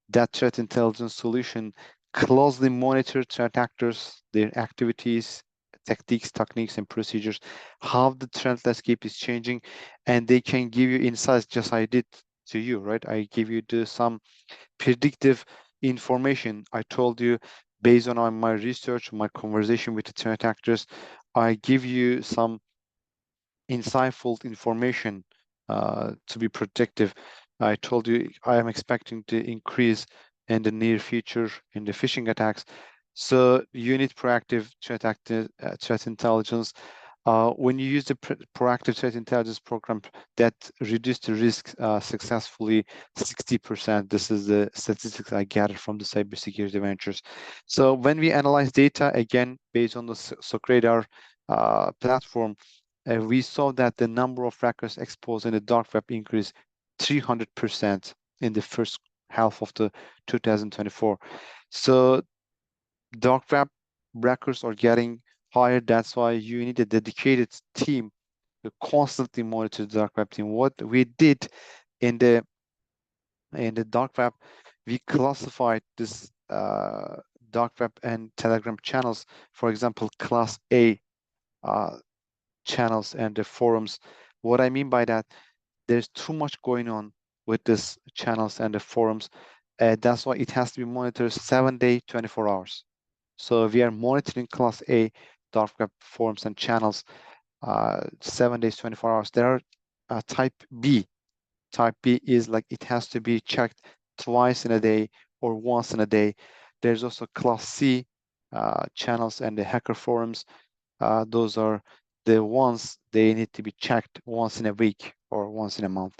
That threat intelligence solution closely monitor threat actors, their activities, techniques, and procedures, how the threat landscape is changing, and they can give you insights just I did to you, right? I give you some predictive information. I told you based on my research, my conversation with the threat actors, I give you some insightful information to be protective. I told you I am expecting to increase in the near future in the phishing attacks. So you need proactive threat intelligence. When you use the proactive threat intelligence program, that reduced the risk successfully 60%. This is the statistics I gathered from the cybersecurity ventures. So when we analyze data, again, based on the SOC platform, we saw that the number of records exposed in the dark web increased 300% in the first half of the 2024. So dark web records are getting higher. That's why you need a dedicated team to constantly monitor the dark web team. What we did in the dark web, we classified this dark web and Telegram channels. For example, class A channels and the forums. What I mean by that, there's too much going on with this channels and the forums. That's why it has to be monitored 7 days, 24 hours. So we are monitoring class A dark web forums and channels 7 days, 24 hours. There are type B. Type B is like it has to be checked twice in a day or once in a day. There's also class C channels and the hacker forums. Those are the ones they need to be checked once in a week or once in a month.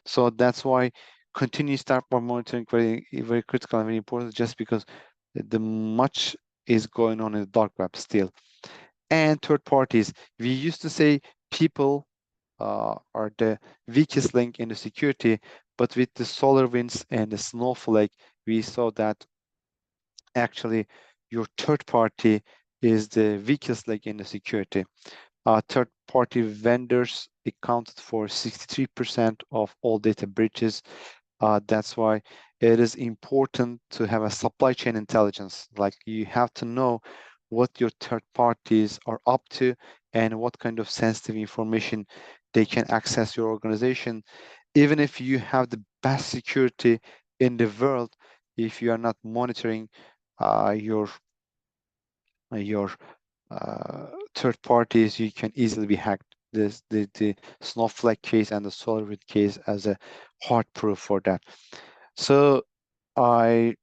So that's why continuous dark web monitoring very critical and very important, just because the much is going on in the dark web still. And third parties, we used to say people are the weakest link in the security, but with the SolarWinds and the Snowflake, we saw that actually your third party is the weakest link in the security. Third party vendors accounted for 63% of all data breaches. That's why it is important to have a supply chain intelligence. Like you have to know what your third parties are up to and what kind of sensitive information they can access your organization. Even if you have the best security in the world, if you are not monitoring your third parties, you can easily be hacked. The Snowflake case and the SolarWinds case as a hard proof for that. So I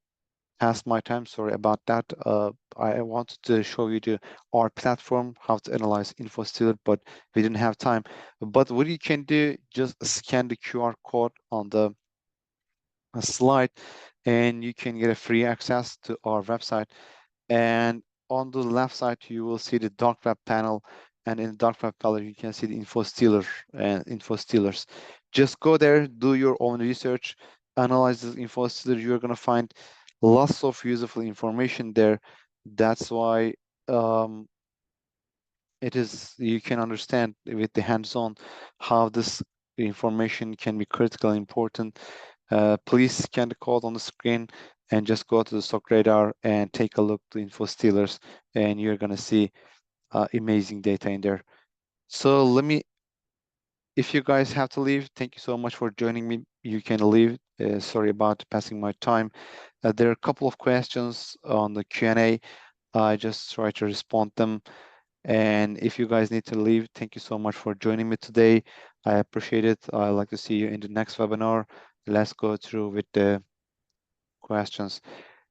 passed my time, sorry about that. I wanted to show you our platform, how to analyze Infostealer, but we didn't have time. But what you can do, just scan the QR code on the slide and you can get a free access to our website. And on the left side, you will see the dark web panel, and in the dark web panel, you can see the Infostealer and Infostealers. Just go there, do your own research, analyze the Infostealer. You're going to find lots of useful information there. That's why it is, you can understand with the hands-on how this information can be critical and important. Please scan the code on the screen and just go to the stock radar and take a look to Infostealers, and you're going to see amazing data in there. So if you guys have to leave, thank you so much for joining me. You can leave. Sorry about passing my time. There are a couple of questions on the Q&A. I just try to respond them. And if you guys need to leave, thank you so much for joining me today. I appreciate it. I'd like to see you in the next webinar. Let's go through with the questions.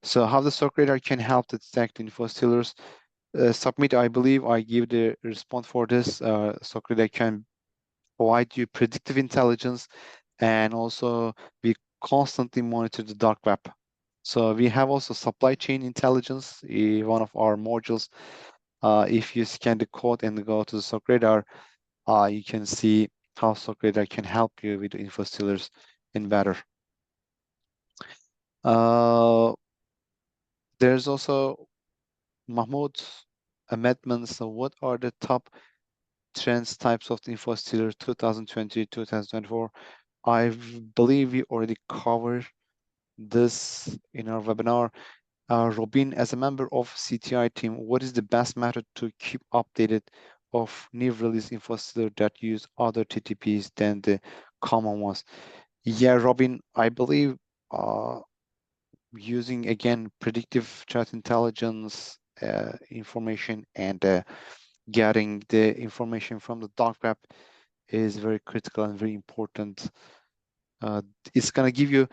So how the SOC radar can help to detect infostealers? Submit, I believe I give the response for this. SOC radar can provide you predictive intelligence, and also we constantly monitor the dark web. So we have also supply chain intelligence, one of our modules. If you scan the code and go to the SOC radar, you can see how SOC radar can help you with the infostealers in better. There's also Mahmoud's amendments. So what are the top trends types of the infostealer 2020, 2024? I believe we already covered this in our webinar. Robin, as a member of CTI team, what is the best method to keep updated of new release infostealer that use other TTPs than the common ones? Yeah, Robin, I believe using again predictive threat intelligence information and getting the information from the dark web is very critical and very important. It's gonna give you,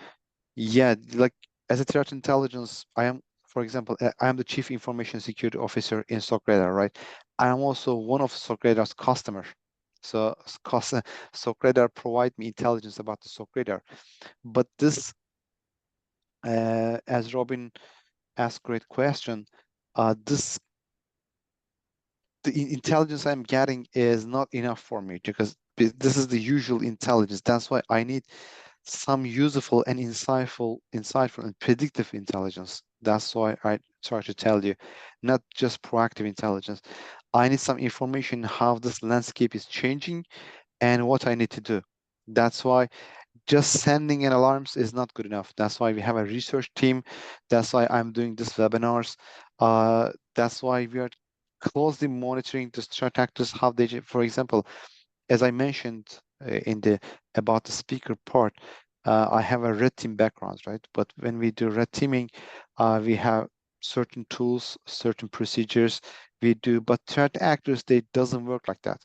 yeah, like as a threat intelligence, I am, for example, I am the Chief Information Security Officer in SOC Radar, right? I am also one of SOC Radar's customers. So SOC Radar provide me intelligence about the SOC Radar. But this, as Robin asked, great question. This the intelligence I'm getting is not enough for me, because this is the usual intelligence. That's why I need some useful and insightful and predictive intelligence. That's why I try to tell you, not just proactive intelligence. I need some information how this landscape is changing and what I need to do. That's why just sending in alarms is not good enough. That's why we have a research team. That's why I'm doing these webinars. That's why we are closely monitoring the threat actors, how they, for example, as I mentioned in the about the speaker part, I have a red team background, right? But when we do red teaming, we have certain tools, certain procedures we do, but threat actors, they doesn't work like that.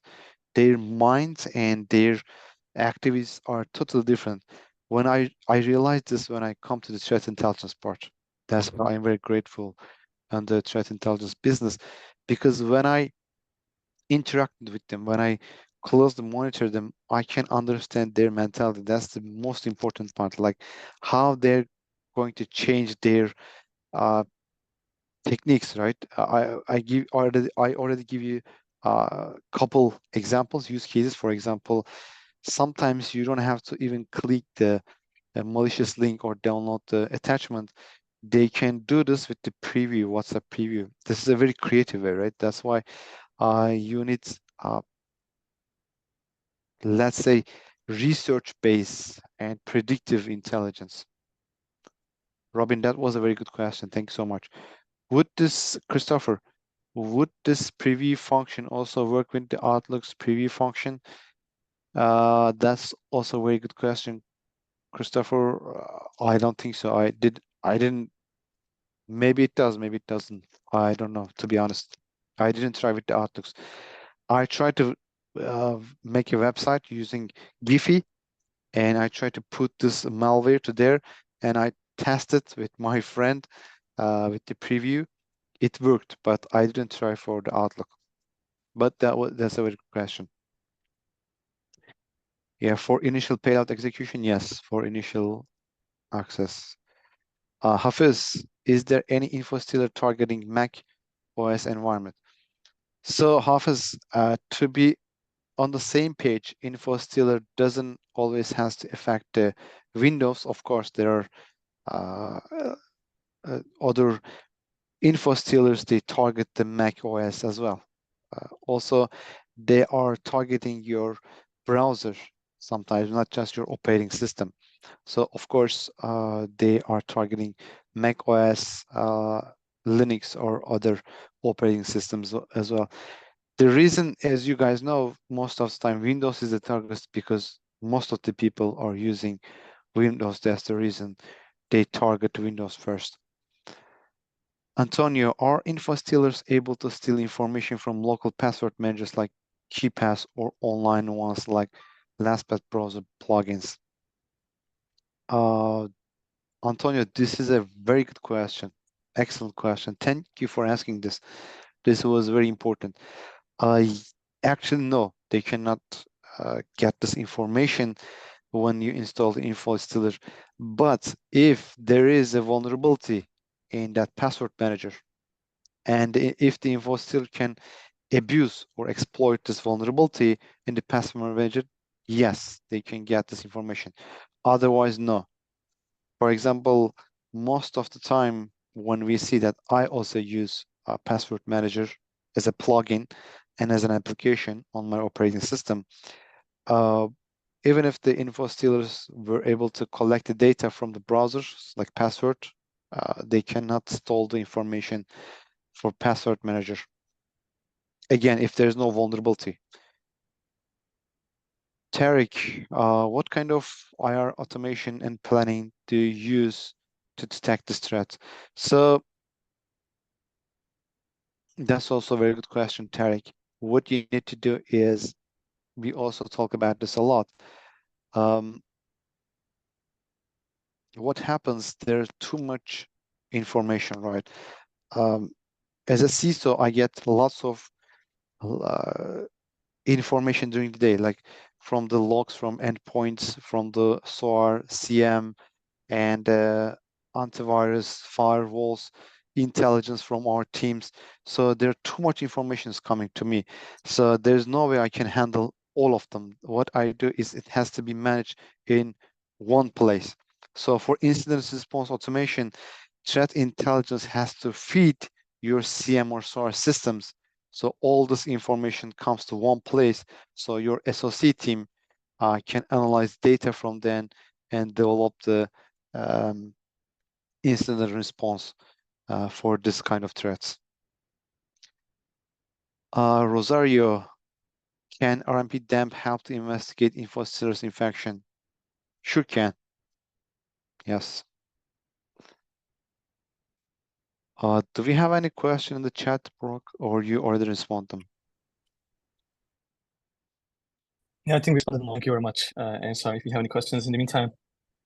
Their minds and their activities are totally different. When I realized this when I come to the threat intelligence part. That's why I'm very grateful on the threat intelligence business, because when I interacted with them, when I closely monitor them, I can understand their mentality. That's the most important part, like how they're going to change their techniques, right? I already give you a couple examples, use cases. For example, sometimes you don't have to even click the malicious link or download the attachment. They can do this with the preview, WhatsApp preview. This is a very creative way, right? That's why you need, let's say, research-based and predictive intelligence. Robin, that was a very good question. Thank you so much. Would this, Christopher, would this preview function also work with the Outlook's preview function? That's also a very good question, Christopher. I don't think so. I didn't. Maybe it does, maybe it doesn't. I don't know, to be honest. I didn't try with the Outlooks. I tried to make a website using Giphy, and I tried to put this malware to there, and I tested with my friend with the preview. It worked, but I didn't try for the Outlook. But that's a very good question. Yeah, for initial payload execution, yes, for initial access. Hafiz, is there any infostealer targeting Mac OS environment? So Hafiz, to be on the same page, infostealer doesn't always has to affect the Windows. Of course, there are other infostealers, they target the Mac OS as well. Also, they are targeting your browser sometimes, not just your operating system. So of course, they are targeting Mac OS, Linux, or other operating systems as well. The reason, as you guys know, most of the time Windows is the target because most of the people are using Windows. That's the reason they target Windows first. Antonio, are infostealers able to steal information from local password managers like KeePass or online ones like LastPass browser plugins? Antonio, this is a very good question. Excellent question. Thank you for asking this. This was very important. Actually, no, they cannot get this information when you install the Infostealer. But if there is a vulnerability in that password manager, and if the Infostealer can abuse or exploit this vulnerability in the password manager, yes, they can get this information. Otherwise, no. For example, most of the time when we see that, I also use a password manager as a plugin and as an application on my operating system. Even if the Infostealers were able to collect the data from the browsers, like password, they cannot store the information for password manager. Again, if there's no vulnerability. Tariq, what kind of IR automation and planning do you use to detect this threat? So that's also a very good question, Tariq. What you need to do is, we also talk about this a lot. What happens, there's too much information, right? As a CISO, I get lots of information during the day, like from the logs, from endpoints, from the SOAR, CM, and antivirus, firewalls, intelligence from our teams. So there too much information is coming to me. So there's no way I can handle all of them. What I do is it has to be managed in one place. So for incident response automation, threat intelligence has to feed your CM or SOAR systems. So all this information comes to one place. So your SOC team can analyze data from then and develop the incident response for this kind of threats. Rosario, can RMP damp help to investigate Infostealers infection? Sure can. Yes. Do we have any question in the chat, Brooke, or you already respond them? Yeah, I think we responded. Thank you very much, Ensar. If you have any questions in the meantime,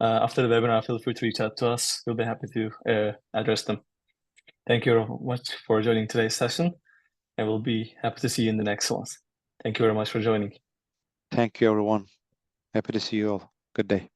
after the webinar, feel free to reach out to us. We'll be happy to address them. Thank you very much for joining today's session, and we'll be happy to see you in the next ones. Thank you very much for joining. Thank you, everyone. Happy to see you all. Good day.